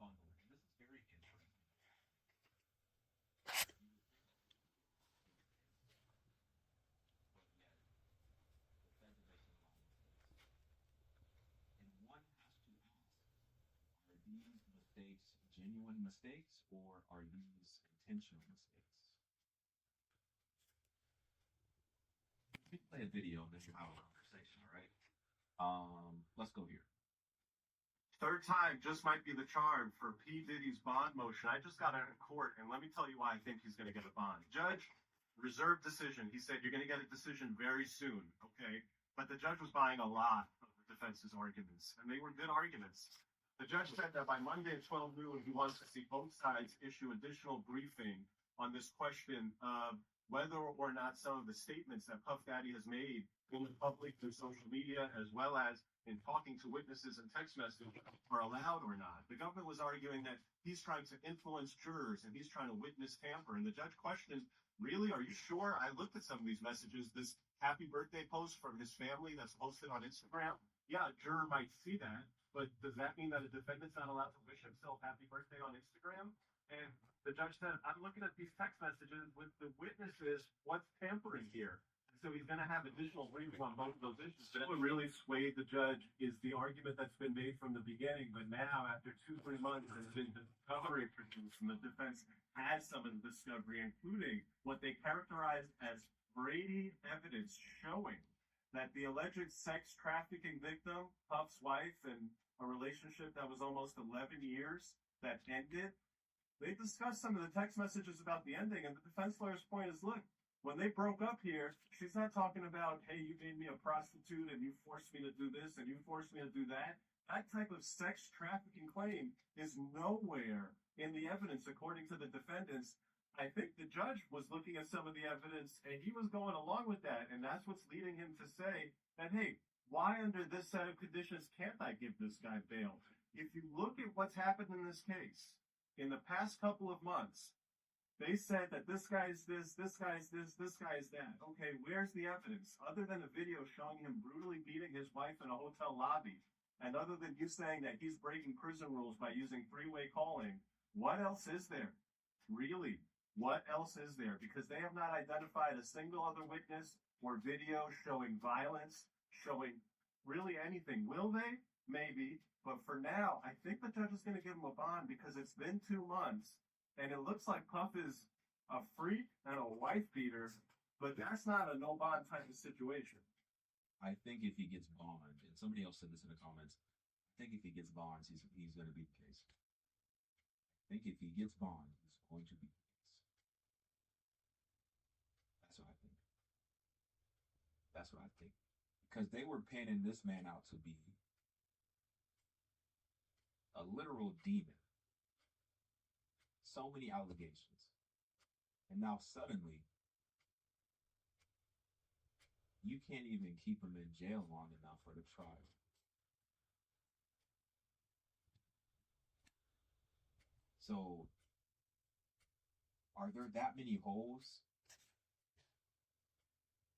bundle. And this is very interesting. But yet, the feds are making a lot of mistakes. And one has to ask, are these mistakes genuine mistakes or are these intentional mistakes? Let me play a video and then we'll have a conversation, all right? Let's go here. Third time just might be the charm for P. Diddy's bond motion. I just got out of court, and let me tell you why I think he's going to get a bond. Judge, reserved decision. He said, you're going to get a decision very soon, okay? But the judge was buying a lot of the defense's arguments, and they were good arguments. The judge said that by Monday at 12 noon, he wants to see both sides issue additional briefing on this question of whether or not some of the statements that Puff Daddy has made in the public through social media, as well as in talking to witnesses and text messages, are allowed or not. The government was arguing that he's trying to influence jurors and he's trying to witness tamper. And the judge questioned, really, are you sure? I looked at some of these messages, this happy birthday post from his family that's posted on Instagram. Yeah, a juror might see that, but does that mean that a defendant's not allowed to wish himself happy birthday on Instagram? And the judge said, I'm looking at these text messages with the witnesses. What's tampering here? So he's going to have additional briefing on both of those issues. But what really swayed the judge is the argument that's been made from the beginning. But now, after 2-3 months, there's been discovery produced, and the defense has some of the discovery, including what they characterized as Brady evidence showing that the alleged sex trafficking victim, Puff's wife, and a relationship that was almost 11 years that ended. They discussed some of the text messages about the ending, and the defense lawyer's point is, look, when they broke up here, she's not talking about, hey, you made me a prostitute and you forced me to do this and you forced me to do that. That type of sex trafficking claim is nowhere in the evidence, according to the defendants. I think the judge was looking at some of the evidence and he was going along with that. And that's what's leading him to say that, hey, why under this set of conditions can't I give this guy bail? If you look at what's happened in this case, in the past couple of months, they said that this guy's this guy's this guy's that. Okay, where's the evidence? Other than a video showing him brutally beating his wife in a hotel lobby, and other than you saying that he's breaking prison rules by using three-way calling, what else is there? Really, what else is there? Because they have not identified a single other witness or video showing violence, showing really anything. Will they? Maybe. But for now, I think the judge is going to give him a bond because it's been 2 months. And it looks like Puff is a freak and a wife beater, but that's not a no bond type of situation. I think if he gets bond, and somebody else said this in the comments, I think if he gets bonds, he's going to be the case. I think if he gets bond, he's going to be the case. That's what I think. That's what I think. Because they were painting this man out to be a literal demon. So many allegations. And now suddenly, you can't even keep him in jail long enough for the trial. So, are there that many holes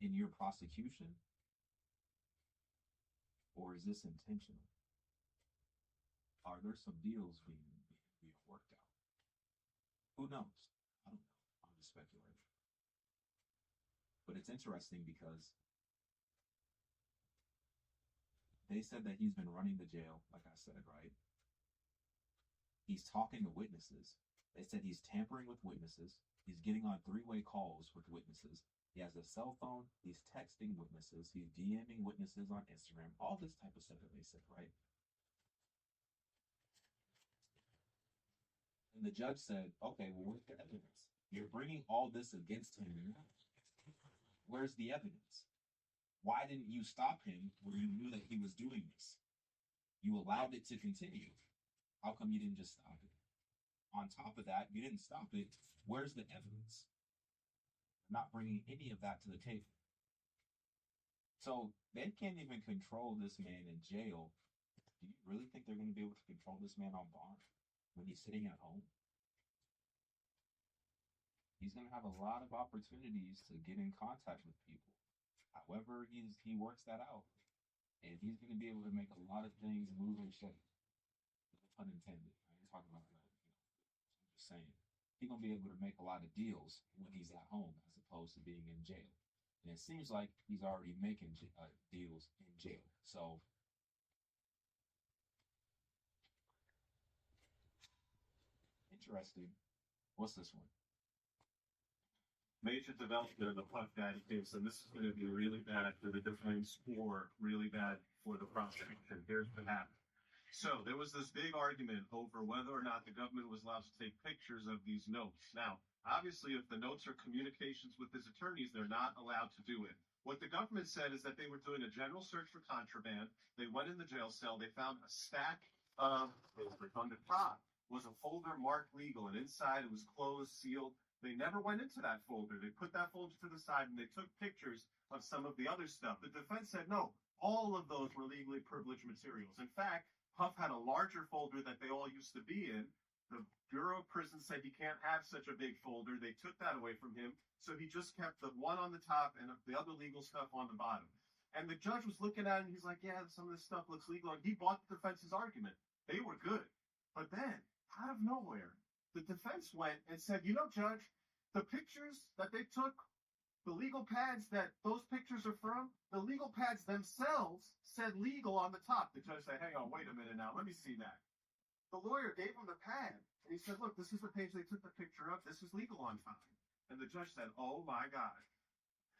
in your prosecution? Or is this intentional? Are there some deals being worked out? Who knows? I don't know. I'm just speculating. But it's interesting because they said that he's been running the jail, like I said, right? He's talking to witnesses. They said he's tampering with witnesses. He's getting on three-way calls with witnesses. He has a cell phone. He's texting witnesses. He's DMing witnesses on Instagram. All this type of stuff that they said, right? And the judge said, okay, well, where's the evidence? You're bringing all this against him. Where's the evidence? Why didn't you stop him when you knew that he was doing this? You allowed it to continue. How come you didn't just stop it? On top of that, you didn't stop it. Where's the evidence? You're not bringing any of that to the table. So they can't even control this man in jail. Do you really think they're going to be able to control this man on bond when he's sitting at home? He's going to have a lot of opportunities to get in contact with people. However, he works that out. And he's going to be able to make a lot of things move and shake. No pun intended. talking about that. I'm just saying, he's gonna be able to make a lot of deals when he's at home as opposed to being in jail. And it seems like he's already making deals in jail. So interesting. What's this one? Major development of the Puff Daddy case, and this is going to be really bad for the defense or really bad for the prosecution. Here's what happened. So there was this big argument over whether or not the government was allowed to take pictures of these notes. Now, obviously, if the notes are communications with his attorneys, they're not allowed to do it. What the government said is that they were doing a general search for contraband. They went in the jail cell. They found a stack of papers. On the top was a folder marked legal, and inside it was closed, sealed. They never went into that folder. They put that folder to the side and they took pictures of some of the other stuff. The defense said, no, all of those were legally privileged materials. In fact, Puff had a larger folder that they all used to be in. The Bureau of Prisons said he can't have such a big folder. They took that away from him. So he just kept the one on the top and the other legal stuff on the bottom. And the judge was looking at it and he's like, yeah, some of this stuff looks legal. And he bought the defense's argument. They were good. But then, out of nowhere, the defense went and said, you know, Judge, the pictures that they took, the legal pads that those pictures are from, the legal pads themselves said legal on the top. The judge said, hang on, wait a minute now, let me see that. The lawyer gave him the pad, and he said, look, this is the page they took the picture of. This is legal on top. And the judge said, oh, my God.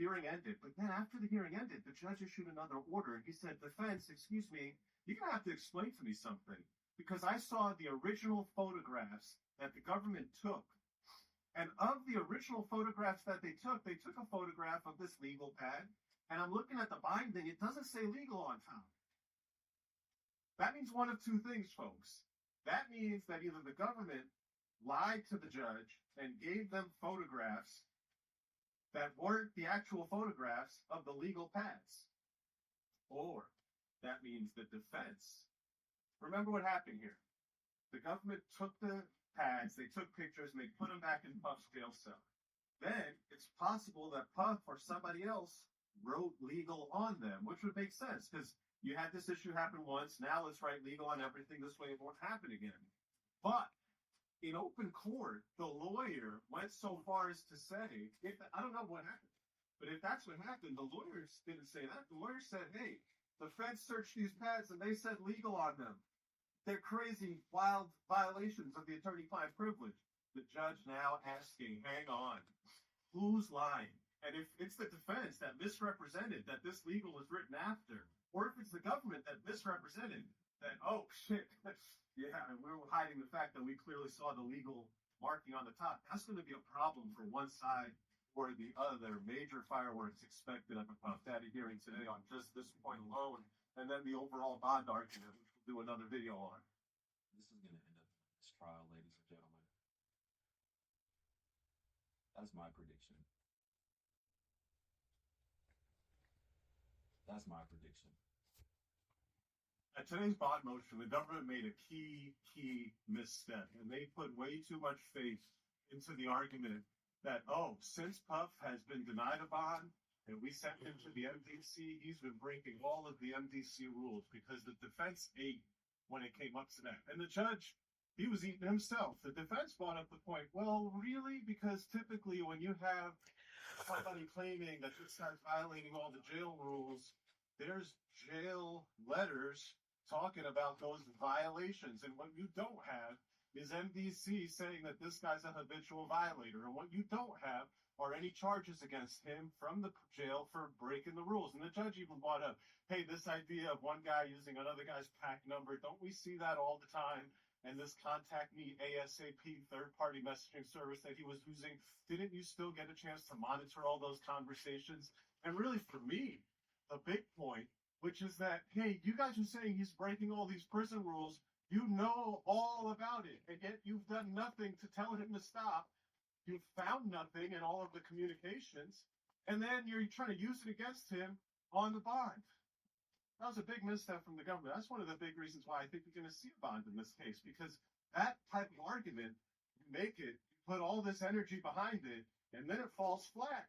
Hearing ended. But then after the hearing ended, the judge issued another order, and he said, defense, excuse me, you're going to have to explain to me something. Because I saw the original photographs that the government took. And of the original photographs that they took a photograph of this legal pad. And I'm looking at the binding. It doesn't say legal on top. That means one of two things, folks. That means that either the government lied to the judge and gave them photographs that weren't the actual photographs of the legal pads. Or that means the defense. Remember what happened here. The government took the pads, they took pictures, and they put them back in Puff's jail cell. Then it's possible that Puff or somebody else wrote legal on them, which would make sense because you had this issue happen once. Now let's write legal on everything. This way it won't happen again. But in open court, the lawyer went so far as to say, I don't know what happened, but if that's what happened, the lawyers didn't say that. The lawyer said, hey, the feds searched these pads and they said legal on them. They're crazy, wild violations of the attorney-client privilege. The judge now asking, hang on, who's lying? And if it's the defense that misrepresented that this legal was written after, or if it's the government that misrepresented that, oh, shit, yeah, and we were hiding the fact that we clearly saw the legal marking on the top, that's going to be a problem for one side or the other. Major fireworks expected at the Puff Daddy hearing today on just this point alone, and then the overall bond argument, which we'll do another video on. This is going to end up in this trial, ladies and gentlemen. That's my prediction. That's my prediction. At today's bond motion, the government made a key misstep, and they put way too much faith into the argument that, oh, since Puff has been denied a bond and we sent him to the MDC, he's been breaking all of the MDC rules because the defense ate when it came up to that. And the judge, he was eating himself. The defense brought up the point, well, really? Because typically when you have somebody claiming that this guy's violating all the jail rules, there's jail letters talking about those violations. And what you don't have is MDC saying that this guy's a habitual violator. And what you don't have are any charges against him from the jail for breaking the rules. And the judge even brought up, hey, this idea of one guy using another guy's PAC number, don't we see that all the time? And this contact me ASAP third-party messaging service that he was using, didn't you still get a chance to monitor all those conversations? And really, for me, the big point, which is that, hey, you guys are saying he's breaking all these prison rules. You know all about it, and yet you've done nothing to tell him to stop. You've found nothing in all of the communications, and then you're trying to use it against him on the bond. That was a big misstep from the government. That's one of the big reasons why I think we're going to see a bond in this case, because that type of argument, you make it, you put all this energy behind it, and then it falls flat.